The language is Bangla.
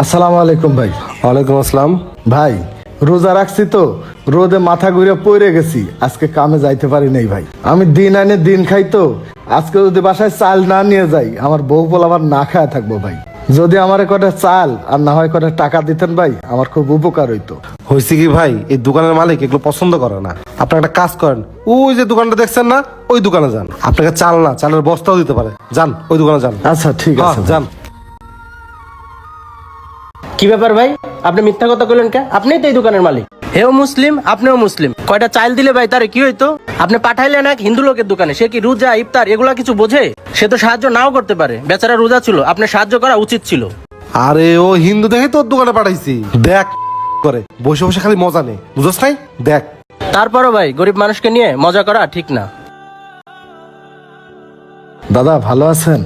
আসসালামু আলাইকুম ভাই। ওয়ালাইকুম আসসালাম। ভাই রোজা রাখছি তো, রোদে মাথা ঘুরে পড়ে গেছি, আজকে কামে যাইতে পারি নাই ভাই। আমি দিন আনে দিন খাই তো, আজকে যদি বাসায় চাল না নিয়ে যাই আমার বউ পোলা আবার না খায় থাকবো ভাই। যদি আমার কটা চাল আর না হয় কটা টাকা দিতেন ভাই, আমার খুব উপকার হইতো। হয়েছে কি ভাই, এই দোকানের মালিক এগুলো পছন্দ করে না। আপনার একটা কাজ করেন, ওই যে দোকানটা দেখছেন না, ওই দোকানে যান। আপনাকে চাল না, চালের বস্তাও দিতে পারে। যান ওই দোকানে যান। আচ্ছা ঠিক হ্যাঁ, আছে ভাই। যান। কি ব্যাপার ভাই, আপনি মিথ্যা কথা কইলেন কে? আপনিই তো এই দোকানের মালিক। হেও মুসলিম, আপনিও মুসলিম। কয়টা চাল দিলে ভাই তারে কি হইতো? আপনি পাঠাইলেন এক হিন্দু লোকের দোকানে, সে কি রোজা ইফতার এগুলা কিছু বোঝে? সে তো সাহায্য নাও করতে পারে, বেচারা রোজা ছিল, আপনার সাহায্য করা উচিত ছিল। আরে ও হিন্দু দেখে তোর দোকানে পাঠাইছি। দেখ করে বসে বসে খালি মজা নেই, বুঝছ নাই? দেখ। তারপরও ভাই গরিব মানুষকে নিয়ে মজা করা ঠিক না। দাদা ভালো আছেন?